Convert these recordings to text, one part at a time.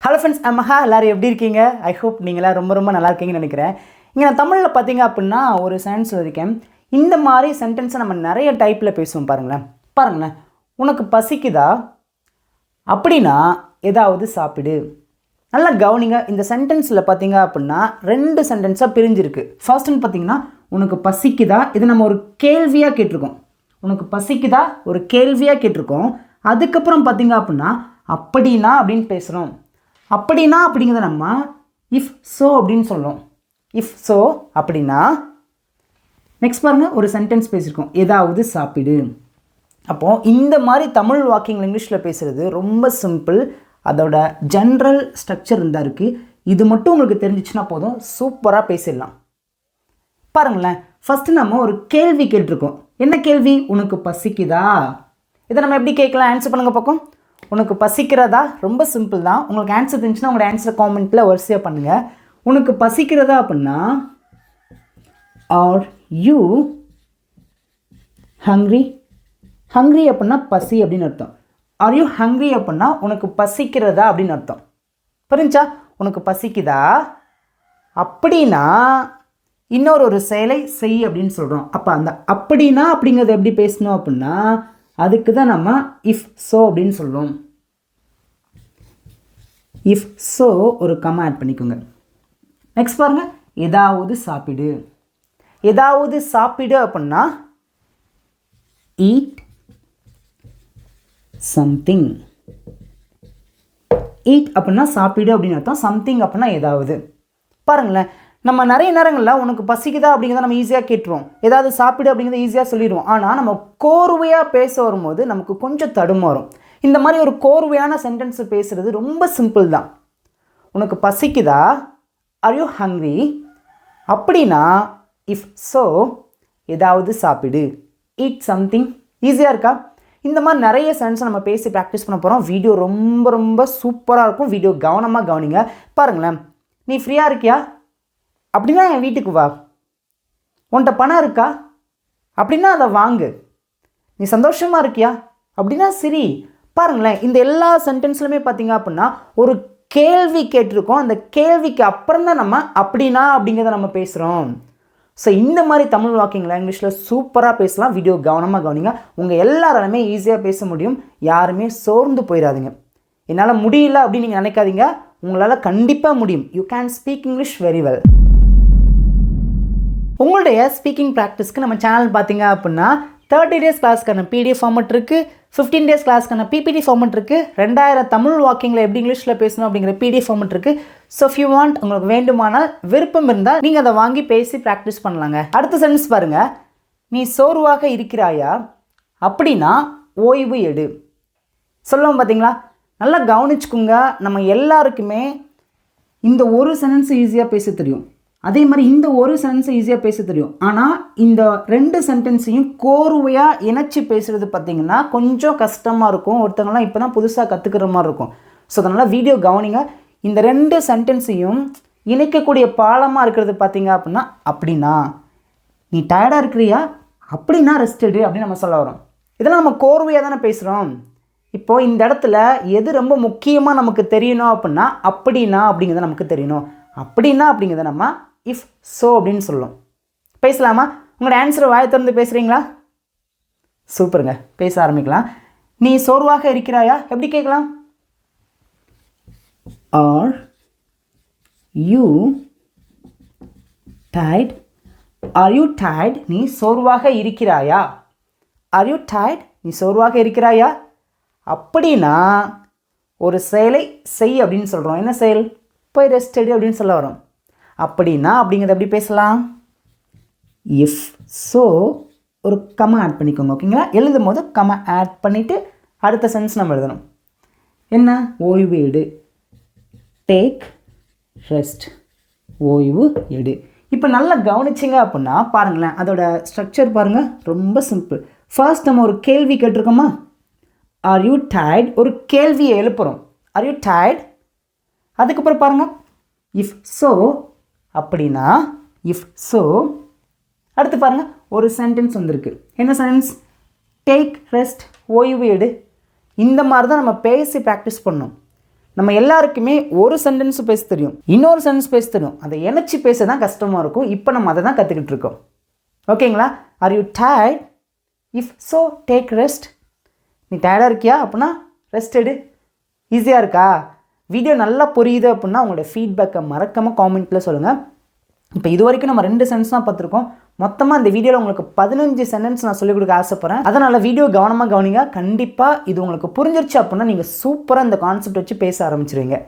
Hello friends, மஹா. எல்லோரும் எப்படி இருக்கீங்க? ஐ ஹோப் நீங்களாம் ரொம்ப ரொம்ப நல்லா இருக்கீங்கன்னு நினைக்கிறேன். இங்கே நான் தமிழில் பார்த்தீங்க அப்படின்னா ஒரு சென்டென்ஸ் இருக்கேன். இந்த மாதிரி சென்டென்ஸை நம்ம நிறைய டைப்பில் பேசுவோம். பாருங்களேன். உனக்கு பசிக்குதா அப்படின்னா ஏதாவது சாப்பிடு. நல்லா கவனிங்க. இந்த சென்டென்ஸில் பார்த்தீங்க அப்படின்னா 2 சென்டென்ஸாக பிரிஞ்சிருக்கு. ஃபர்ஸ்ட்னு பார்த்தீங்கன்னா உனக்கு பசிக்குதா, இது நம்ம ஒரு கேள்வியாக கேட்டிருக்கோம். உனக்கு பசிக்குதா ஒரு கேள்வியாக கேட்டிருக்கோம். அதுக்கப்புறம் பார்த்தீங்க அப்படின்னா அப்படின்னா அப்படின்னு பேசுகிறோம். அப்படின்னா அப்படிங்கிறத நம்ம இஃப் ஸோ அப்படின்னு சொல்கிறோம். இஃப் ஸோ அப்படின்னா நெக்ஸ்ட் பாருங்கள், ஒரு சென்டென்ஸ் பேசியிருக்கோம், ஏதாவது சாப்பிடு. அப்போது இந்த மாதிரி தமிழ் வாக்கிங் இங்கிலீஷில் பேசுகிறது ரொம்ப சிம்பிள். அதோட ஜென்ரல் ஸ்ட்ரக்சர் இருந்தால் இருக்குது. இது மட்டும் உங்களுக்கு தெரிஞ்சிச்சுன்னா போதும், சூப்பராக பேசிடலாம். பாருங்களேன், ஃபஸ்ட்டு நம்ம ஒரு கேள்வி கேட்டிருக்கோம். என்ன கேள்வி? உனக்கு பசிக்குதா. இதை நம்ம எப்படி கேட்கலாம்? ஆன்சர் பண்ணுங்கள் பக்கம். உனக்கு பசிக்கிறதா? ரொம்ப சிம்பிள் தான். உங்களுக்கு ஆன்சர் தெரிஞ்சுன்னா உங்களோட ஆன்சர் காமெண்ட்டில் வரிசையாக பண்ணுங்கள். உனக்கு பசிக்கிறதா அப்படின்னா ஆர் யூ ஹங்க்ரி. ஹங்க்ரி அப்படின்னா பசி அப்படின்னு அர்த்தம். ஆர் யூ ஹங்க்ரி அப்படின்னா உனக்கு பசிக்கிறதா அப்படின்னு அர்த்தம். புரிஞ்சா? உனக்கு பசிக்குதா அப்படின்னா இன்னொரு செயலை செய் அப்படின்னு சொல்கிறோம். அப்போ அந்த அப்படின்னா அப்படிங்கிறத எப்படி பேசணும் அப்படின்னா அதுக்கு தான் நம்ம இஃப் ஸோ அப்படின்னு சொல்கிறோம். இஃப் ஸோ ஒரு கமா ஆட் பண்ணிக்கோங்க. நெக்ஸ்ட் பாருங்கள், ஏதாவது சாப்பிடு. ஏதாவது சாப்பிடு அப்படின்னா ஈட் சம்திங். ஈட் அப்படின்னா சாப்பிடு அப்படின்னு அர்த்தம். சம்திங் அப்படின்னா ஏதாவது. பாருங்களேன், நம்ம நிறைய நேரங்களில் உனக்கு பசிக்குதா அப்படிங்கிறத நம்ம ஈஸியாக கேட்டுருவோம். ஏதாவது சாப்பிடு அப்படிங்கிறத ஈஸியாக சொல்லிடுவோம். ஆனால் நம்ம கோர்வையாக பேச வரும்போது நமக்கு கொஞ்சம் தடுமாறும். இந்த மாதிரி ஒரு கோர்வையான சென்டென்ஸ் பேசுகிறது ரொம்ப சிம்பிள் தான். உனக்கு பசிக்குதா, ஆர் யூ ஹங்க்ரி அப்படின்னா இஃப் ஸோ ஏதாவது சாப்பிடு, ஈட் சம்திங். ஈஸியாக இருக்கா? இந்த மாதிரி நிறைய சென்டென்ஸை நம்ம பேசி ப்ராக்டிஸ் பண்ண போகிறோம். வீடியோ ரொம்ப ரொம்ப சூப்பராக இருக்கும். வீடியோ கவனமாக கவனிங்க. பாருங்களேன், நீ ஃப்ரீயாக இருக்கியா அப்படின்னா என் வீட்டுக்கு வா. உன்கிட்ட பணம் இருக்கா அப்படின்னா அதை வாங்கு. நீ சந்தோஷமாக இருக்கியா அப்படின்னா சரி. பாருங்களேன், இந்த எல்லா சென்டென்ஸ்லையுமே பார்த்தீங்க அப்படின்னா ஒரு கேள்வி கேட்டிருக்கோம். அந்த கேள்விக்கு அப்புறம் தான் நம்ம அப்படின்னா அப்படிங்கிறத நம்ம பேசுகிறோம். ஸோ இந்த மாதிரி தமிழ் வாக்கிங் லாங்குவேஜில் சூப்பராக பேசலாம். வீடியோ கவனமாக கவனிங்க. உங்கள் எல்லாராலுமே ஈஸியாக பேச முடியும். யாருமே சோர்ந்து போயிடாதீங்க. என்னால் முடியல அப்படின்னு நீங்கள் நினைக்காதீங்க. உங்களால் கண்டிப்பாக முடியும். You can speak English very well. உங்களுடைய ஸ்பீக்கிங் ப்ராக்டிஸ்க்கு நம்ம சேனல் பார்த்தீங்க அப்படின்னா 30 days கிளாஸ்க்கான PDF ஃபார்மெட் இருக்குது, 15 days கிளாஸ்க்கான PPT ஃபார்மெட் இருக்குது, 2000 தமிழ் வாக்கிங்கில் எப்படி இங்கிலீஷில் பேசணும் அப்படிங்கிற PDF ஃபார்மெட் இருக்குது. ஸோ இஃப் யூ வாண்ட், உங்களுக்கு வேண்டுமானால் விருப்பம் இருந்தால் நீங்கள் அதை வாங்கி பேசி ப்ராக்டிஸ் பண்ணலாங்க. அடுத்த சென்டென்ஸ் பாருங்கள், நீ சோர்வாக இருக்கிறாயா அப்படின்னா ஓய்வு எடு. சொல்லுவோம் பார்த்தீங்களா? நல்லா கவனிச்சுக்குங்க. நம்ம எல்லாருக்குமே இந்த ஒரு சென்டென்ஸ் ஈஸியாக பேச தெரியும். அதே மாதிரி இந்த ஒரு சென்டென்ஸை ஈஸியாக பேச தெரியும். ஆனால் இந்த 2 சென்டென்ஸையும் கோர்வையாக இணைச்சி பேசுகிறது பார்த்திங்கன்னா கொஞ்சம் கஷ்டமாக இருக்கும். ஒருத்தங்களாம் இப்போ தான் புதுசாக கற்றுக்கிற மாதிரி இருக்கும். ஸோ அதனால் வீடியோ கவனிங்க. இந்த 2 சென்டென்ஸையும் இணைக்கக்கூடிய பாலமாக இருக்கிறது பார்த்திங்க அப்படின்னா நீ டயர்டாக இருக்கிறியா அப்படின்னா ரெஸ்ட் எடு அப்படின்னு நம்ம சொல்ல வரோம். இதெல்லாம் நம்ம கோர்வையாக தானே பேசுகிறோம். இப்போது இந்த இடத்துல எது ரொம்ப முக்கியமாக நமக்கு தெரியணும் அப்படின்னா அப்படிங்கிறத நமக்கு தெரியணும். அப்படிங்கிறத நம்ம இஃப் ஸோ அப்படின்னு சொல்லுவோம். பேசலாமா? உங்களோட ஆன்சரை வாயை திறந்து பேசுகிறீங்களா? சூப்பருங்க, பேச ஆரம்பிக்கலாம். நீ சோர்வாக இருக்கிறாயா எப்படி கேட்கலாம்? Are you tired. Are you tired? நீ சோர்வாக இருக்கிறாயா? Are you tired? நீ சோர்வாக இருக்கிறாயா அப்படின்னா ஒரு செயலை செய் அப்படின்னு சொல்கிறோம். என்ன செயல்? போய் ரெஸ்ட் எடு அப்படின்னு சொல்ல வரோம். அப்படின்னா அப்படிங்கிறத எப்படி பேசலாம்? இஃப் ஸோ ஒரு கமா ஆட் பண்ணிக்கோங்க. ஓகேங்களா? எழுதும் போது கமா ஆட் பண்ணிவிட்டு அடுத்த சென்ஸ் நம்ம எழுதணும். என்ன? ஓய்வு எடு. Take rest. ஓய்வு எடு. இப்போ நல்லா கவனிச்சிங்க அப்படின்னா பாருங்களேன், அதோட ஸ்ட்ரக்சர் பாருங்கள், ரொம்ப சிம்பிள். ஃபர்ஸ்ட் நம்ம ஒரு கேள்வி கேட்டிருக்கோமா? R you tired? ஒரு கேள்வியை எழுப்புகிறோம். R you tired? அதுக்கப்புறம் பாருங்கள், இஃப் ஸோ அப்படின்னா இஃப் ஸோ. அடுத்து பாருங்கள், ஒரு சென்டென்ஸ் வந்திருக்கு. என்ன சென்டென்ஸ்? Take rest. ஓய்வு எடு. இந்த மாதிரி தான் நம்ம பேசி ப்ராக்டிஸ் பண்ணணும். நம்ம எல்லாருக்குமே ஒரு சென்டென்ஸ் பேச தெரியும், இன்னொரு சென்டென்ஸ் பேச தெரியும். அதை இணைச்சி பேச தான் கஷ்டமாக இருக்கும். இப்போ நம்ம அதை தான் கற்றுக்கிட்டு இருக்கோம். ஓகேங்களா? R you tired? If so take rest. நீ டயர்டாக இருக்கியா அப்படின்னா ரெஸ்ட் எடு. ஈஸியாக இருக்கா? வீடியோ நல்லா புரியுது அப்படின்னா உங்களோட ஃபீட்பேக்கை மறக்காமல் காமெண்ட்டில் சொல்லுங்கள். இப்போ இது வரைக்கும் நம்ம 2 சென்டென்ஸ் தான் பார்த்துருக்கோம். மொத்தமாக இந்த வீடியோவில் உங்களுக்கு 15 சென்டென்ஸ் நான் சொல்லிக் கொடுக்க ஆசைப்பட்றேன். அதனால் வீடியோ கவனமாக கவனிங்க. கண்டிப்பாக இது உங்களுக்கு புரிஞ்சிருச்சு அப்படின்னா நீங்கள் சூப்பராக இந்த கான்செப்ட் வச்சு பேச ஆரம்பிச்சிருவீங்க.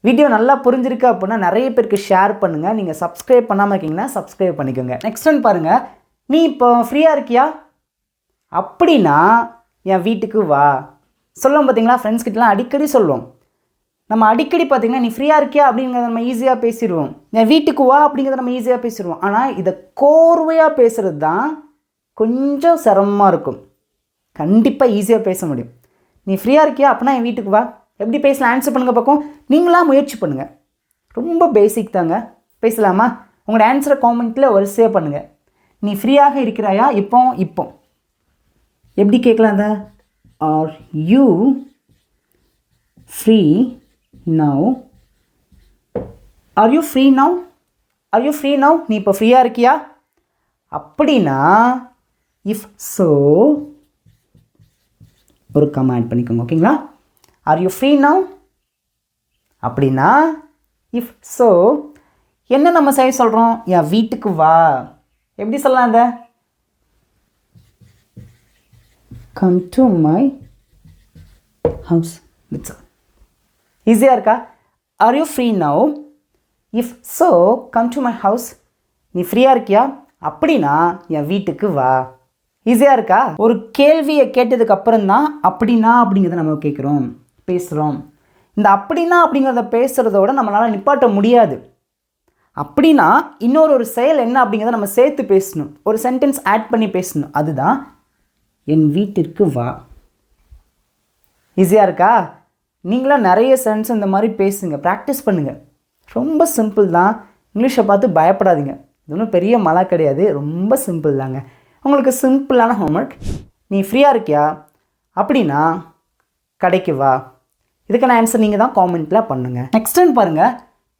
வீடியோ நல்லா புரிஞ்சிருக்கு அப்படின்னா நிறைய பேருக்கு ஷேர் பண்ணுங்கள். நீங்கள் சப்ஸ்கிரைப் பண்ணாமல் இருக்கீங்கன்னா சப்ஸ்கிரைப் பண்ணிக்கோங்க. நெக்ஸ்ட் ஒன் பாருங்கள். நீ இப்போ ஃப்ரீயாக இருக்கியா? அப்படின்னா என் வீட்டுக்கு வா. சொல்லுவோம் பார்த்தீங்களா, ஃப்ரெண்ட்ஸ் கிட்டலாம் அடிக்கடி சொல்லுவோம். நம்ம அடிக்கடி பார்த்திங்கன்னா நீ ஃப்ரீயாக இருக்கியா அப்படிங்கிறத நம்ம ஈஸியாக பேசிடுவோம். என் வீட்டுக்கு வா அப்படிங்கிறத நம்ம ஈஸியாக பேசிடுவோம். ஆனால் இதை கோர்வையாக பேசுகிறது தான் கொஞ்சம் சிரமமாக இருக்கும். கண்டிப்பாக ஈஸியாக பேச முடியும். நீ ஃப்ரீயாக இருக்கியா அப்படின்னா என் வீட்டுக்கு வா. எப்படி பேசலாம்? ஆன்சர் பண்ணுங்கள் பக்கம். நீங்களாக முயற்சி பண்ணுங்கள். ரொம்ப பேசிக் தாங்க. பேசலாமா? உங்களோட ஆன்சரை காமெண்ட்டில் வரிசையாக பண்ணுங்கள். நீ ஃப்ரீயாக இருக்கிறாயா? இப்போ எப்படி கேட்கலாம்? அந்த are you free now? Are you free now? Are you free now? நீ இப்போ ஃப்ரீயாக இருக்கியா? அப்படின்னா இஃப் ஸோ ஒரு கமெண்ட் பண்ணிக்கோங்க. ஓகேங்களா? Are you free now? அப்படின்னா இஃப் ஸோ என்ன நம்ம செய்ய சொல்கிறோம்? என் வீட்டுக்கு வா. எப்படி சொல்லலாம்? அந்த come to my house. That's all. ஈஸியாக இருக்கா? Are you free now? If so come to my house. நீ ஃப்ரீயாக இருக்கியா? அப்படின்னா என் வீட்டுக்கு வா. ஈஸியாக இருக்கா? ஒரு கேள்வியை கேட்டதுக்கு அப்புறம் தான் அப்படின்னா அப்படிங்கிறத நம்ம கேட்குறோம், பேசுகிறோம். இந்த அப்படின்னா அப்படிங்கிறத பேசுகிறதோட நம்மளால் நிப்பாட்ட முடியாது. அப்படின்னா இன்னொரு செயல் என்ன அப்படிங்கிறத நம்ம சேர்த்து பேசணும். ஒரு சென்டென்ஸ் ஆட் பண்ணி பேசணும். அதுதான் என் வீட்டிற்கு வா. ஈஸியாக இருக்கா? நீங்களாம் நிறைய சென்டென்ஸ் இந்த மாதிரி பேசுங்க, ப்ராக்டிஸ் பண்ணுங்கள். ரொம்ப சிம்பிள் தான். இங்கிலீஷை பார்த்து பயப்படாதீங்க. இது ஒன்றும் பெரிய மலை கிடையாது. ரொம்ப சிம்பிள் தாங்க. உங்களுக்கு சிம்பிளான ஹோம்ஒர்க். நீ ஃப்ரீயாக இருக்கியா? அப்படின்னா கடைக்கு வா. இதுக்கான ஆன்சர் நீங்கள் தான் காமெண்ட்டில் பண்ணுங்கள். நெக்ஸ்ட் டைம் பாருங்கள்.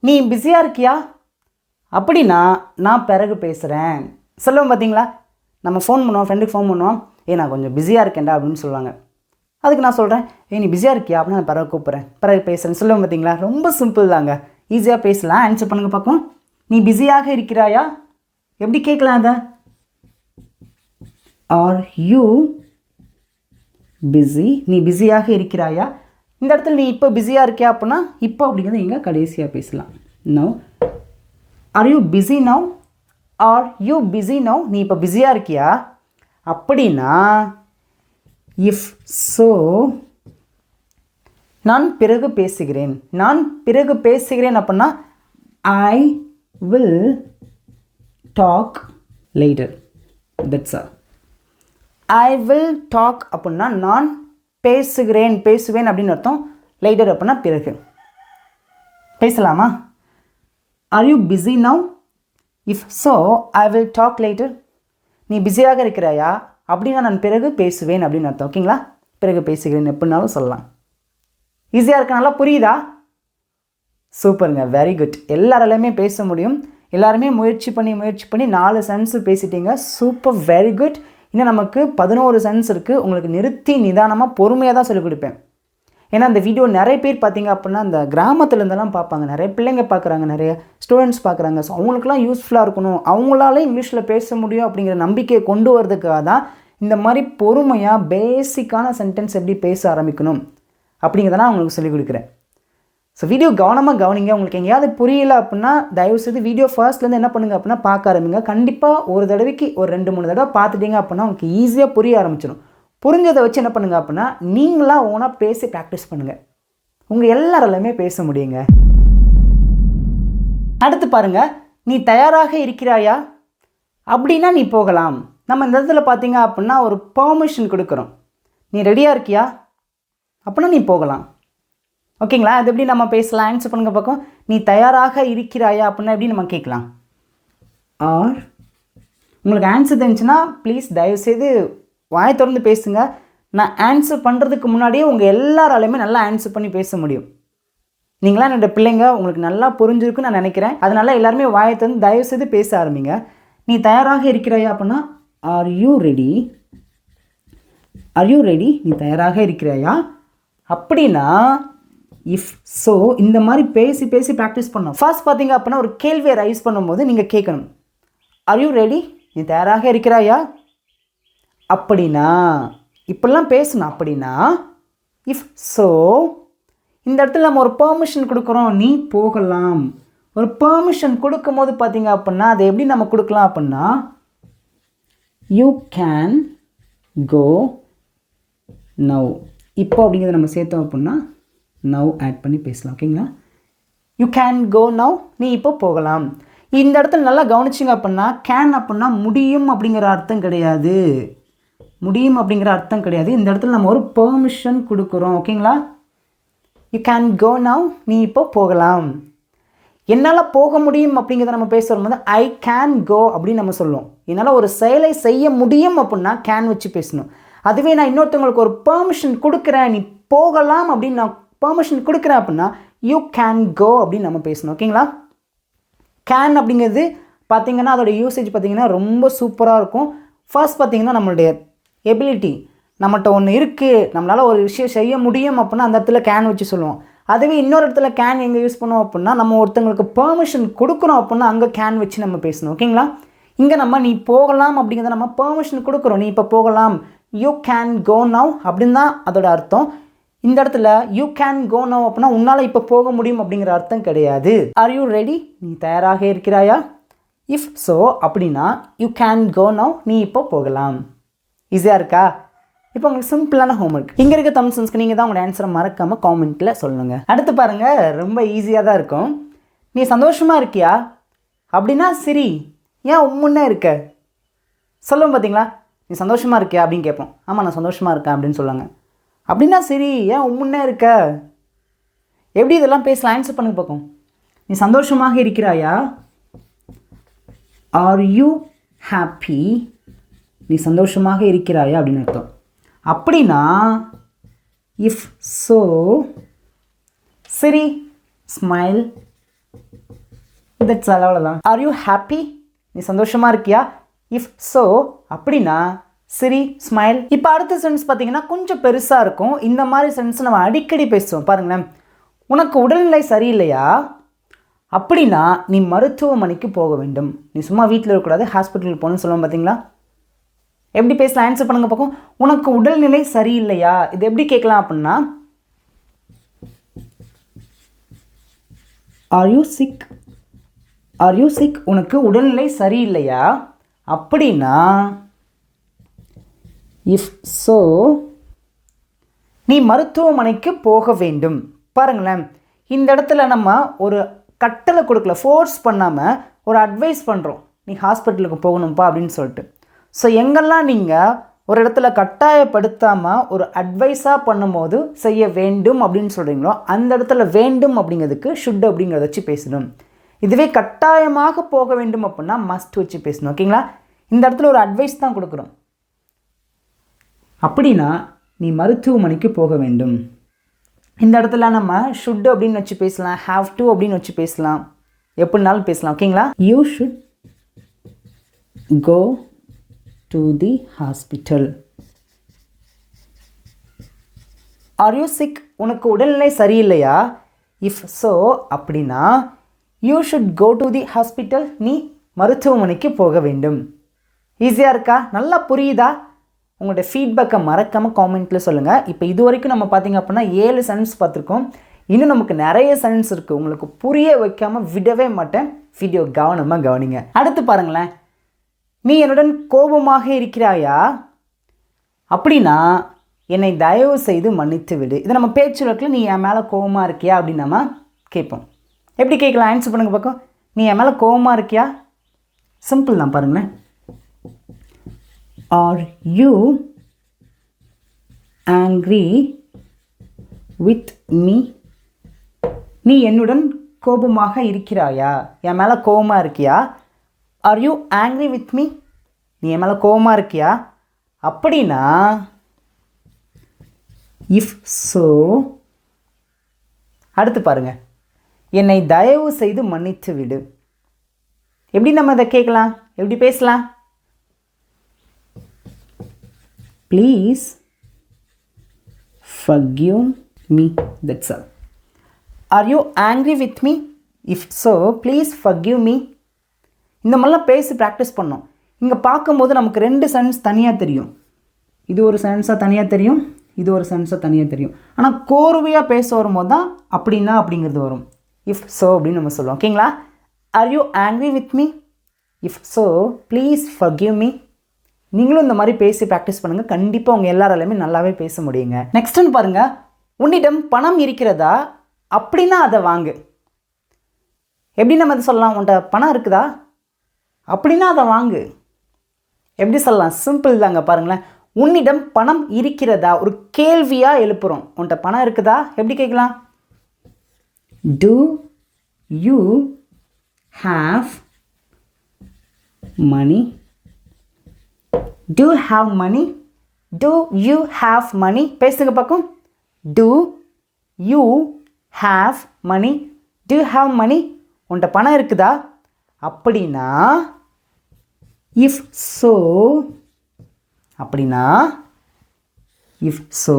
நீ பிஸியாக இருக்கியா? அப்படின்னா நான் பிறகு பேசுகிறேன். சொல்லுவோம் பார்த்தீங்களா? நம்ம ஃபோன் பண்ணுவோம், ஃப்ரெண்டுக்கு ஃபோன் பண்ணுவோம். நான் கொஞ்சம் பிஸியாக இருக்கேன்டா அப்படின்னு சொல்லுவாங்க. அதுக்கு நான் சொல்கிறேன், நீ பிஸியாக இருக்கியா? அப்படின்னா நான் பிறகு கூப்பிட்றேன், பிறகு பேசுகிறேன். சொல்லுவோம் பார்த்தீங்களா? ரொம்ப சிம்பிள் தாங்க. ஈஸியாக பேசலாம். ஆன்சர் பண்ணுங்கள் பார்ப்போம். நீ பிஸியாக இருக்கிறாயா? எப்படி கேட்கலாம்? அதை ஆர் யூ பிஸி? நீ பிஸியாக இருக்கிறாயா? இந்த இடத்துல நீ இப்போ பிஸியாக இருக்கியா அப்படின்னா இப்போ அப்படிங்கிறது எங்கே கடைசியாக பேசலாம். No. Are you busy now? Are you busy now? நீ இப்போ பிஸியாக இருக்கியா? அப்படின்னா இஃப் ஸோ நான் பிறகு பேசுகிறேன். நான் பிறகு பேசுகிறேன் அப்படின்னா I will talk later. That's all. I will talk அப்படின்னா நான் பேசுகிறேன், பேசுவேன் அப்படின்னு அர்த்தம். லேட்டர் அப்படின்னா பிறகு. பேசலாமா? Are you busy now? If so I will talk later. நீ பிஸியாக இருக்கிறாயா? அப்படின்னா நான் பிறகு பேசுவேன் அப்படின்னு அர்த்தம். ஓகேங்களா? பிறகு பேசுகிறேன் எப்படின்னாலும் சொல்லலாம். ஈஸியாக இருக்க, நல்லா புரியுதா? சூப்பருங்க, வெரி குட். எல்லாராலையுமே பேச முடியும். எல்லாருமே முயற்சி பண்ணி 4 சென்ஸ் பேசிட்டீங்க. Super, very good. இன்னும் நமக்கு 11 சென்ஸ் இருக்குது. உங்களுக்கு நிறுத்தி நிதானமாக பொறுமையாக தான் சொல்லிக் கொடுப்பேன். ஏன்னா அந்த வீடியோ நிறைய பேர் பார்த்தீங்க அப்படின்னா அந்த கிராமத்துலேருந்தெல்லாம் பார்ப்பாங்க. நிறைய பிள்ளைங்க பார்க்குறாங்க, நிறைய ஸ்டூடெண்ட்ஸ் பார்க்குறாங்க. ஸோ அவங்களுக்குலாம் யூஸ்ஃபுல்லாக இருக்கணும், அவங்களால இங்கிலீஷில் பேச முடியும் அப்படிங்கிற நம்பிக்கையை கொண்டு வரதுக்காக தான் இந்த மாதிரி பொறுமையாக பேசிக்கான சென்டென்ஸ் எப்படி பேச ஆரம்பிக்கணும் அப்படிங்கிறதெல்லாம் அவங்களுக்கு சொல்லிக் கொடுக்குறேன். ஸோ வீடியோ கவனமாக கவனிங்க. உங்களுக்கு எங்கேயாவது புரியலை அப்படின்னா தயவுசெய்து வீடியோ ஃபர்ஸ்ட்லேருந்து என்ன பண்ணுங்கள் அப்படின்னா பார்க்க ஆரம்பிங்க. கண்டிப்பாக ஒரு தடவைக்கு ஒரு 2-3 தடவை பார்த்துட்டிங்க அப்படின்னா உங்களுக்கு ஈஸியாக புரிய ஆரம்பிச்சிடும். புரிஞ்சதை வச்சு என்ன பண்ணுங்கள் அப்படின்னா நீங்களாக ஓனாக பேசி ப்ராக்டிஸ் பண்ணுங்கள். உங்கள் எல்லாராலுமே பேச முடியுங்க. அடுத்து பாருங்கள். நீ தயாராக இருக்கிறாயா? அப்படின்னா நீ போகலாம். நம்ம இந்த இடத்துல பார்த்தீங்க அப்படின்னா ஒரு பெர்மிஷன் கொடுக்குறோம். நீ ரெடியாக இருக்கியா? அப்படின்னா நீ போகலாம். ஓகேங்களா? அது எப்படி நம்ம பேசலாம்? ஆன்சர் பண்ணுங்க பக்கம். நீ தயாராக இருக்கிறாயா அப்படின்னா எப்படி நம்ம கேட்கலாம்? ஆர் உங்களுக்கு ஆன்சர் தெரிஞ்சுன்னா ப்ளீஸ் தயவுசெய்து வாயை திறந்து பேசுங்க. நான் ஆன்சர் பண்ணுறதுக்கு முன்னாடியே உங்கள் எல்லாராலையுமே நல்லா ஆன்சர் பண்ணி பேச முடியும். நீங்களாம் என்னோட பிள்ளைங்க, உங்களுக்கு நல்லா புரிஞ்சிருக்குன்னு நான் நினைக்கிறேன். அதனால எல்லாருமே வாயை திறந்து தயவுசெய்து பேச ஆரம்பிங்க. நீ தயாராக இருக்கிறாயா அப்படின்னா are you ready, are you ready, நீ தயாராக இருக்கிறாயா அப்படின்னா இஃப் ஸோ, இந்த மாதிரி பேசி பேசி ப்ராக்டிஸ் பண்ணணும். ஃபர்ஸ்ட் பார்த்தீங்க அப்படின்னா ஒரு கேள்வியை ரைஸ் பண்ணும்போது நீங்கள் கேட்கணும், ஆர் யூ ரெடி, நீ தயாராக இருக்கிறாயா அப்படின்னா இப்படிலாம் பேசணும். அப்படின்னா இஃப் ஸோ, இந்த இடத்துல நம்ம ஒரு பெர்மிஷன் கொடுக்குறோம், நீ போகலாம். ஒரு பெர்மிஷன் கொடுக்கும் போது பார்த்தீங்க அப்படின்னா அதை எப்படி நம்ம கொடுக்கலாம் அப்படின்னா யூ கேன் கோ நவ். இப்போ அப்படிங்கிறத நம்ம சேர்த்தோம் அப்படின்னா நவ் ஆட் பண்ணி பேசலாம். ஓகேங்களா? யூ கேன் கோ நவ், நீ இப்போ போகலாம். இந்த இடத்துல நல்லா கவனிச்சிங்க அப்படின்னா கேன் அப்படின்னா முடியும் அப்படிங்கிற அர்த்தம் கிடையாது. முடியும் அப்படிங்கிற அர்த்தம் கிடையாது. இந்த இடத்துல நம்ம ஒரு பெர்மிஷன் கொடுக்குறோம். ஓகேங்களா? யூ கேன் கோ நவ், நீ இப்போ போகலாம். என்னால் போக முடியும் அப்படிங்கிறத நம்ம பேசுகிற போது ஐ கேன் கோ அப்படின்னு நம்ம சொல்லுவோம். என்னால் ஒரு செயலை செய்ய முடியும் அப்படின்னா கேன் வச்சு பேசணும். அதுவே நான் இன்னொருத்தவங்களுக்கு ஒரு பெர்மிஷன் கொடுக்குறேன், நீ போகலாம் அப்படின்னு நான் பெர்மிஷன் கொடுக்குறேன் அப்படின்னா யூ கேன் கோ அப்படின்னு நம்ம பேசணும். ஓகேங்களா? கேன் அப்படிங்கிறது பார்த்திங்கன்னா அதோட யூசேஜ் பார்த்திங்கன்னா ரொம்ப சூப்பராக இருக்கும். ஃபர்ஸ்ட் பார்த்திங்கன்னா நம்மளுடைய எபிலிட்டி, நம்மகிட்ட ஒன்று இருக்குது, நம்மளால் ஒரு விஷயம் செய்ய முடியும் அப்படின்னா அந்த இடத்துல கேன் வச்சு சொல்லுவோம். அதுவே இன்னொரு இடத்துல கேன் எங்கே யூஸ் பண்ணுவோம் அப்படின்னா நம்ம ஒருத்தங்களுக்கு பெர்மிஷன் கொடுக்குறோம் அப்படின்னா அங்கே கேன் வச்சு நம்ம பேசணும். ஓகேங்களா? இங்கே நம்ம நீ போகலாம் அப்படிங்கிறத நம்ம பெர்மிஷன் கொடுக்குறோம், நீ இப்போ போகலாம், யூ கேன் கோ நவ் அப்படின்னு தான் அதோட அர்த்தம். இந்த இடத்துல யூ கேன் கோ நவ் அப்படின்னா உன்னால் இப்போ போக முடியும் அப்படிங்கிற அர்த்தம் கிடையாது. ஆர் யூ ரெடி, நீ தயாராக இருக்கிறாயா? இஃப் ஸோ அப்படின்னா யூ கேன் கோ நவ், நீ இப்போ போகலாம். ஈஸியாக இருக்கா? இப்போ உங்களுக்கு சிம்பிளான ஹோம்ஒர்க். இங்கே இருக்க தமிழ் சென்ஸ்க்கு நீங்கள் தான் உங்களோட ஆன்சரை மறக்காமல் காமெண்ட்டில் சொல்லுங்கள். அடுத்து பாருங்கள், ரொம்ப ஈஸியாக தான் இருக்கும். நீ சந்தோஷமாக இருக்கியா அப்படின்னா சரி, ஏன் உம்முன்னே இருக்க சொல்லுவோம் பார்த்தீங்களா? நீ சந்தோஷமாக இருக்கியா அப்படின்னு கேட்போம். ஆமாம் நான் சந்தோஷமாக இருக்கேன் அப்படின்னு சொல்லுவாங்க. அப்படின்னா சரி, ஏன் உம்முன்னே இருக்க, எப்படி இதெல்லாம் பேசலாம்? ஆன்சர் பண்ணுங்க பார்ப்போம். நீ சந்தோஷமாக இருக்கிறாயா, ஆர் யூ ஹாப்பி, நீ சந்தோஷமாக இருக்கிறாயா அப்படின்னு அர்த்தம். அப்படின்னா இஃப் ஸோ சரி, ஸ்மைல், தட்ஸ் ஆல், அவ்வளோதான். ஆர் யூ ஹாப்பி, நீ சந்தோஷமாக இருக்கியா, இஃப் ஸோ அப்படின்னா சரி, ஸ்மைல். இப்போ அடுத்த சென்ஸ் பார்த்தீங்கன்னா கொஞ்சம் பெருசாக இருக்கும். இந்த மாதிரி சென்ஸ் நம்ம அடிக்கடி பேசுவோம். பாருங்களேன், உனக்கு உடல்நிலை சரியில்லையா அப்படின்னா நீ மருத்துவமனைக்கு போக வேண்டும். நீ சும்மா வீட்டில் இருக்கக்கூடாது, ஹாஸ்பிட்டலுக்கு போகணும்னு சொல்லுவோம் பார்த்தீங்களா? எப்படி பேசலாம்? ஆன்சர் பண்ணுங்க பார்க்கும். உனக்கு உடல்நிலை சரியில்லையா, இது எப்படி கேட்கலாம் அப்படின்னா are you sick, are you sick, உனக்கு உடல்நிலை சரியில்லையா அப்படின்னா இஃப் ஸோ நீ மருத்துவமனைக்கு போக வேண்டும். பாருங்களேன், இந்த இடத்துல நம்ம ஒரு கட்டளை கொடுக்கல, ஃபோர்ஸ் பண்ணாமல் ஒரு அட்வைஸ் பண்ணுறோம், நீ ஹாஸ்பிட்டலுக்கு போகணும்ப்பா அப்படின்னு சொல்லிட்டு. ஸோ எங்கெல்லாம் நீங்கள் ஒரு இடத்துல கட்டாயப்படுத்தாமல் ஒரு அட்வைஸாக பண்ணும்போது செய்ய வேண்டும் அப்படின்னு சொல்கிறீங்களோ அந்த இடத்துல வேண்டும் அப்படிங்கிறதுக்கு ஷுட் அப்படிங்கிறத வச்சு பேசணும். இதுவே கட்டாயமாக போக வேண்டும் அப்படின்னா மஸ்ட் வச்சு பேசணும். ஓகேங்களா? இந்த இடத்துல ஒரு அட்வைஸ் தான் கொடுக்குறோம். அப்படின்னா நீ மருத்துவமனைக்கு போக வேண்டும். இந்த இடத்துல நம்ம ஷுட் அப்படின்னு வச்சு பேசலாம், ஹாவ் டு அப்படின்னு வச்சு பேசலாம், எப்படினாலும் பேசலாம். ஓகேங்களா? You should go to the hospital. Are you sick, உனக்கு உடல்நிலை சரியில்லையா, இஃப் ஸோ அப்படின்னா you should go to the hospital, நீ மருத்துவமனைக்கு போக வேண்டும். ஈஸியாக இருக்கா? நல்லா புரியுதா? உங்களோட ஃபீட்பேக்கை மறக்காமல் காமெண்ட்டில் சொல்லுங்கள். இப்போ இது வரைக்கும் நம்ம பார்த்திங்க அப்படின்னா 7 சென்டென்ஸ் பார்த்துருக்கோம். இன்னும் நமக்கு நிறைய சென்டென்ஸ் இருக்குது. உங்களுக்கு புரிய வைக்காமல் விடவே மாட்டேன். வீடியோ கவனமாக கவனிங்க. அடுத்து பாருங்களேன், நீ என்னுடன் கோபமாக இருக்கிறாயா அப்படின்னா என்னை தயவு செய்து மன்னித்து விடு. இதை நம்ம பேச்சு வழக்கில் நீ என் மேலே கோபமாக இருக்கியா அப்படின்னு நம்ம கேட்போம். எப்படி கேட்கலாம்? ஆன்சர் பண்ணுங்க பார்க்கும். நீ என் மேலே கோபமாக இருக்கியா? சிம்பிள் தான் பாருங்களேன். Are you angry with me, நீ என்னுடன் கோபமாக இருக்கிறாயா, என் மேலே கோபமாக இருக்கியா? Are you angry with me, நீ என் மேலே கோபமாக இருக்கியா அப்படின்னா இஃப் ஸோ அடுத்து பாருங்கள், என்னை தயவு செய்து மன்னித்து விடு. எப்படி நம்ம அதை கேட்கலாம், எப்படி பேசலாம்? Please forgive me. That's all. Are you angry with me? If so, please forgive me. இந்த மாதிரிலாம் பேசி ப்ராக்டிஸ் பண்ணோம். இங்கே பார்க்கும்போது நமக்கு 2 சென்ஸ் தனியாக தெரியும். இது ஒரு சென்ஸாக தனியாக தெரியும், இது ஒரு சென்ஸாக தனியாக தெரியும். ஆனால் கோர்வையாக பேச வரும்போது தான் அப்படின்னா அப்படிங்கிறது வரும். இஃப் ஸோ அப்படின்னு நம்ம சொல்லுவோம். ஓகேங்களா? Are you angry with me? If so please forgive me. நீங்களும் இந்த மாதிரி பேசி ப்ராக்டிஸ் பண்ணுங்கள். கண்டிப்பாக உங்கள் எல்லாராலையுமே நல்லாவே பேச முடியுங்க. நெக்ஸ்ட்டுன்னு பாருங்கள், உன்னிடம் பணம் இருக்கிறதா? அப்படின்னா அதை வாங்கு. எப்படி நம்ம அதை சொல்லலாம்? உன்கிட்ட பணம் இருக்குதா? அப்படின்னா அதை வாங்கு. எப்படி சொல்லலாம்? சிம்பிள் தாங்க. பாருங்களேன், உன்னிடம் பணம் இருக்கிறதா ஒரு கேள்வியாக எழுப்புகிறோம். உன்கிட்ட பணம் இருக்குதா எப்படி கேட்கலாம்? Do you have money? Do you have money? Do you have money? பேசுங்க பக்கம். Do you have money? Do you have money? உன்கிட்ட பணம் இருக்குதா? அப்படின்னா if so, அப்படின்னா if so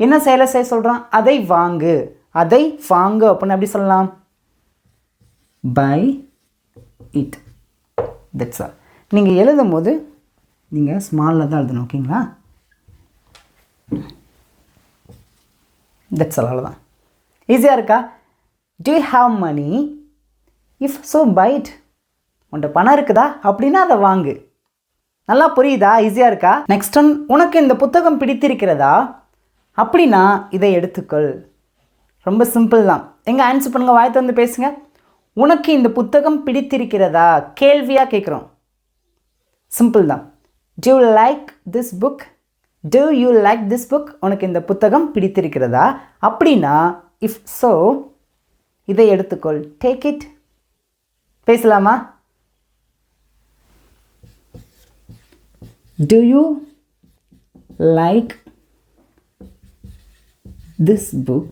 என்ன செயலை செய்ய சொல்கிறான்? அதை வாங்கு. அதை வாங்கு அப்படின்னு எப்படி சொல்லலாம்? buy it. that's all. நீங்கள் எழுதும் போது நீங்கள் ஸ்மாலில் தான் எழுதணும். ஓகேங்களா? that's all. அவ்வளோதான். ஈஸியாக இருக்கா? do you have money? if so, buy it. உன்கிட்ட பணம் இருக்குதா? அப்படின்னா அதை வாங்கு. நல்லா புரியுதா? ஈஸியாக இருக்கா? நெக்ஸ்ட் ஒன், உனக்கு இந்த புத்தகம் பிடித்திருக்கிறதா? அப்படின்னா இதை எடுத்துக்கொள். ரொம்ப சிம்பிள் தான். எங்கே ஆன்சர் பண்ணுங்கள், வாய் திறந்து பேசுங்க. உனக்கு இந்த புத்தகம் பிடித்திருக்கிறதா கேள்வியாக கேட்குறோம். சிம்பிள் தான். do you like this book? do you like this book? உனக்கு இந்த புத்தகம் பிடித்திருக்கிறதா? அப்படின்னா if so, இதை எடுத்துக்கொள். take it. பேசலாமா? do you like this book?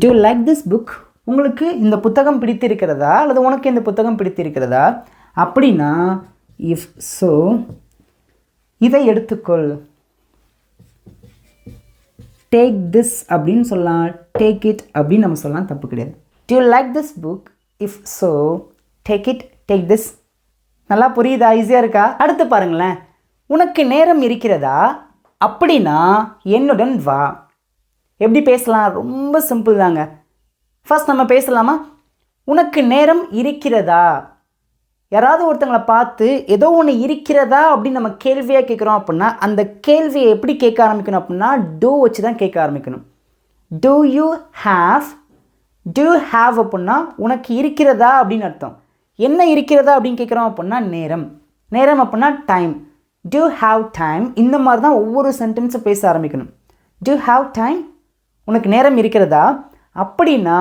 do you like this book? உங்களுக்கு இந்த புத்தகம் பிடித்திருக்கிறதா அல்லது உனக்கு இந்த புத்தகம் பிடித்திருக்கிறதா? அப்படின்னா if so, இதை எடுத்துக்கொள். take this அப்படின்னு சொல்லலாம், take it அப்படின்னு நம்ம சொல்லலாம், தப்பு கிடையாது. do you like this book? if so, take it, take this. நல்லா புரியுதா? ஈஸியாக இருக்கா? அடுத்து பாருங்களேன், உனக்கு நேரம் இருக்கிறதா? அப்படின்னா என்னுடன் வா. எப்படி பேசலாம்? ரொம்ப சிம்பிள் தாங்க. ஃபர்ஸ்ட் நம்ம பேசலாமா? உனக்கு நேரம் இருக்கிறதா? யாராவது ஒருத்தங்களை பார்த்து ஏதோ ஒன்று இருக்கிறதா அப்படின்னு நம்ம கேள்வியாக கேட்குறோம் அப்படின்னா அந்த கேள்வியை எப்படி கேட்க ஆரம்பிக்கணும் அப்படின்னா டூ வச்சு தான் கேட்க ஆரம்பிக்கணும். do you have? do you have அப்படின்னா உனக்கு இருக்கிறதா அப்படின்னு அர்த்தம். என்ன இருக்கிறதா அப்படின்னு கேட்குறோம் அப்படின்னா நேரம். நேரம் அப்படின்னா time. do you have time? இந்த மாதிரி தான் ஒவ்வொரு சென்டென்ஸை பேச ஆரம்பிக்கணும். do you have time? உனக்கு நேரம் இருக்கிறதா? அப்படின்னா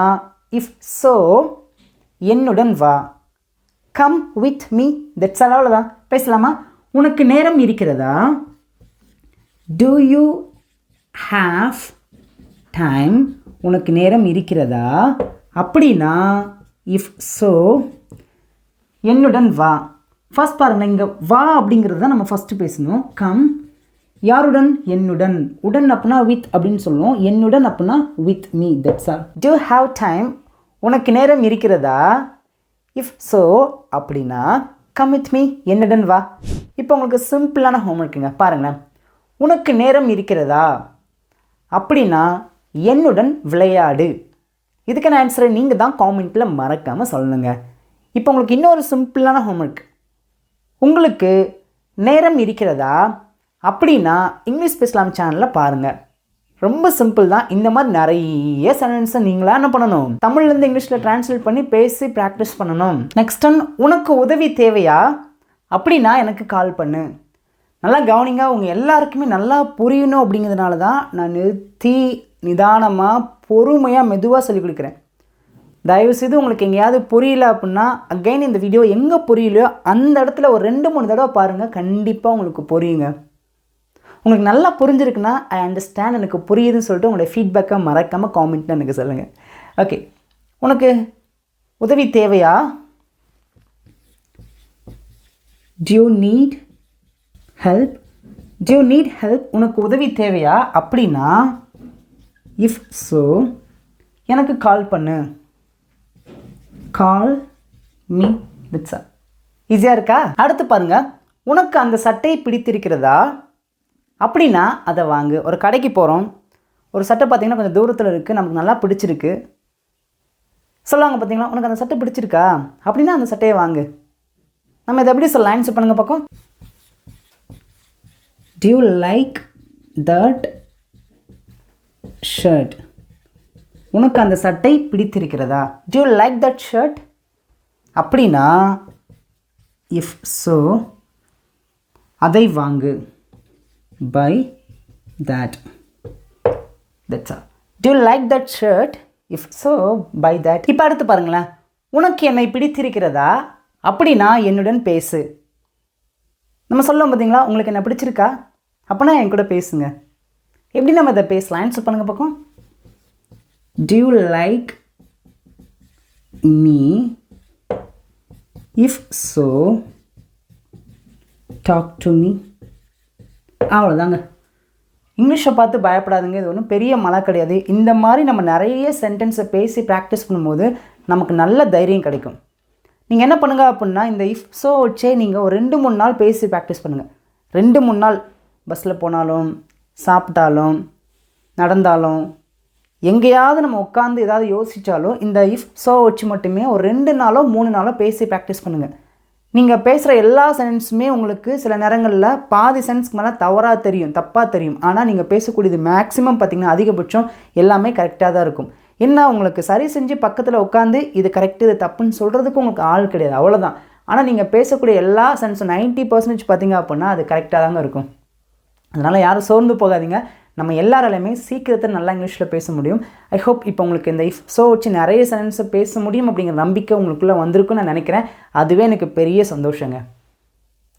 if so, என்னுடன் வா. come with me. that's all. அவ்வளோதான். பேசலாமா? உனக்கு நேரம் இருக்கிறதா? do you have time? உனக்கு நேரம் இருக்கிறதா? அப்படின்னா if so, என்னுடன் வா. ஃபர்ஸ்ட் பாருங்கள், இங்கே வா அப்படிங்கிறது தான் நம்ம ஃபஸ்ட்டு பேசணும். கம் யாருடன்? என்னுடன். உடன் அப்படின்னா வித் அப்படின்னு சொல்லுவோம். என்னுடன் அப்படின்னா with me. That's all. do you have time? உனக்கு நேரம் இருக்கிறதா? if so, அப்படின்னா கம் வித் மீ, என்னுடன் வா. இப்போ உங்களுக்கு சிம்பிளான ஹோம்ஒர்க்குங்க. பாருங்களேன், உனக்கு நேரம் இருக்கிறதா? அப்படின்னா என்னுடன் விளையாடு. இதுக்கான ஆன்சரை நீங்கள் தான் காமெண்ட்டில் மறக்காமல் சொல்லணுங்க. இப்போ உங்களுக்கு இன்னொரு சிம்பிளான ஹோம்ஒர்க். உங்களுக்கு நேரம் இருக்கிறதா? அப்படின்னா இங்கிலீஷ் பேசலாம் சேனலில் பாருங்கள். ரொம்ப சிம்பிள் தான். இந்த மாதிரி நிறைய சென்டென்ஸை நீங்களாக என்ன பண்ணணும், தமிழ்லேருந்து இங்கிலீஷில் ட்ரான்ஸ்லேட் பண்ணி பேசி ப்ராக்டிஸ் பண்ணணும். நெக்ஸ்ட் ஒன், உனக்கு உதவி தேவையா? அப்படின்னா எனக்கு கால் பண்ணு. நல்லா கவனிங்க. உங்கள் எல்லாருக்குமே நல்லா புரியணும் அப்படிங்கிறதுனால தான் நான் நிதானமாக பொறுமையாக மெதுவாக சொல்லிக் கொடுக்குறேன். தயவுசெய்து உங்களுக்கு எங்கேயாவது புரியல அப்படின்னா அகைன் இந்த வீடியோ எங்கே புரியலையோ அந்த இடத்துல ஒரு 2-3 தடவை பாருங்கள். கண்டிப்பாக உங்களுக்கு புரியுங்க. உங்களுக்கு நல்லா புரிஞ்சிருக்குன்னா ஐ அண்டர்ஸ்டாண்ட், எனக்கு புரியுதுன்னு சொல்லிட்டு உங்களுடைய ஃபீட்பேக்கை மறக்காமல் காமெண்ட்டில் எனக்கு சொல்லுங்கள். ஓகே, உனக்கு உதவி தேவையா? Do you need help? Do you need help? உனக்கு உதவி தேவையா அப்படின்னா if so எனக்கு கால் பண்ணு. Call me. that's all. ஈஸியாக இருக்கா? அடுத்து பாருங்க, உனக்கு அந்த சட்டை பிடித்திருக்கிறதா அப்படின்னா அதை வாங்கு. ஒரு கடைக்கு போகிறோம், ஒரு சட்டை பார்த்திங்கன்னா கொஞ்சம் தூரத்தில் இருக்குது, நமக்கு நல்லா பிடிச்சிருக்கு. சொல்லுவாங்க பார்த்தீங்களா, உனக்கு அந்த சட்டை பிடிச்சிருக்கா அப்படின்னா அந்த சட்டையை வாங்கு. நம்ம இதை எப்படி சொல்லலாம்? ஆன்சர் பண்ணுங்கள் பார்ப்போம். Do you like that shirt? உனக்கு அந்த சட்டை பிடித்திருக்கிறதா? Do you like that shirt? அப்படின்னா if so அதை வாங்கு. buy that. that's all. Do you like that shirt? if so buy that. இப்போ அடுத்து பாருங்களேன், உனக்கு என்னை பிடித்திருக்கிறதா அப்படின்னா என்னுடன் பேசு. நம்ம சொல்லுவோம் பார்த்தீங்களா, உங்களுக்கு என்ன பிடிச்சிருக்கா அப்போனா என் கூட பேசுங்க. எப்படி நம்ம இதை பேசலாம்? ஆன்சர் பண்ணுங்கள் பார்ப்போம். Do you like me? if so talk to me. அவ்வளோதாங்க. இங்கிலீஷை பார்த்து பயப்படாதுங்க, இது ஒன்றும் பெரிய மலை கிடையாது. இந்த மாதிரி நம்ம நிறைய சென்டென்ஸை பேசி ப்ராக்டிஸ் பண்ணும்போது நமக்கு நல்ல தைரியம் கிடைக்கும். நீங்கள் என்ன பண்ணுங்கள் அப்படின்னா, இந்த இஃப் ஸோ வச்சே நீங்கள் ஒரு 2-3 நாள் பேசி ப்ராக்டிஸ் பண்ணுங்கள். 2-3 நாள் பஸ்ஸில் போனாலும், சாப்பிட்டாலும், நடந்தாலும், எங்கேயாவது நம்ம உட்காந்து ஏதாவது யோசித்தாலும் இந்த இஃப் ஸோ வச்சு மட்டுமே ஒரு 2 நாளோ 3 நாளோ பேசி ப்ராக்டிஸ் பண்ணுங்கள். நீங்கள் பேசுகிற எல்லா சென்டென்ஸுமே உங்களுக்கு சில நேரங்களில் பாதி சென்ஸ்க்கு மேலே தவறாக தெரியும், தப்பாக தெரியும். ஆனால் நீங்கள் பேசக்கூடியது மேக்ஸிமம் பார்த்திங்கன்னா அதிகபட்சம் எல்லாமே கரெக்டாக தான் இருக்கும். என்ன, உங்களுக்கு சரி செஞ்சு பக்கத்தில் உட்காந்து இது கரெக்டு இது தப்புன்னு சொல்கிறதுக்கு உங்களுக்கு ஆள் கிடையாது, அவ்வளோதான். ஆனால் நீங்கள் பேசக்கூடிய எல்லா சென்ஸும் 90% பார்த்திங்க அப்படின்னா அது கரெக்டாக தாங்க இருக்கும். அதனால் யாரும் சோர்ந்து போகாதீங்க. நம்ம எல்லாராலையுமே சீக்கிரத்தில் நல்லா இங்கிலீஷில் பேச முடியும். ஐ ஹோப் இப்போ உங்களுக்கு இந்த இஃப் ஸோ வச்சு நிறைய சென்டென்ஸை பேச முடியும் அப்படிங்கிற நம்பிக்கை உங்களுக்குள்ளே வந்திருக்குன்னு நான் நினைக்கிறேன். அதுவே எனக்கு பெரிய சந்தோஷங்க.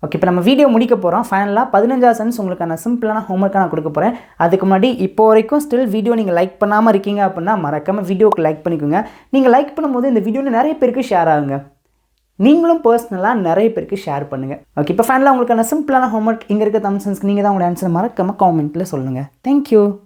ஓகே, இப்போ நம்ம வீடியோ முடிக்க போகிறோம். ஃபைனலாக 15வது சென்ஸ் உங்களுக்கான சிம்பிளான ஹோம்ஒர்க்காக நான் கொடுக்க போகிறேன். அதுக்கு முன்னாடி இப்போ வரைக்கும் ஸ்டில் வீடியோ நீங்கள் லைக் பண்ணாமல் இருக்கீங்க அப்படின்னா மறக்காமல் வீடியோக்கு லைக் பண்ணிக்கோங்க. நீங்கள் லைக் பண்ணும்போது இந்த வீடியோவில் நிறைய பேருக்கு ஷேர் ஆகுங்க. நீங்களும் பர்சனலாக நிறைய பேருக்கு ஷேர் பண்ணுங்கள். ஓகே, இப்போ ஃபைனலாக உங்களுக்கான சிம்பிளான ஹோம்ஒர்க் இங்கே இருக்க தமிழ் சென்ஸ்க்கு நீங்கள் தான் உங்களோட ஆன்சர் மறக்காமல் காமெண்ட்டில் சொல்லுங்கள். தேங்க்யூ.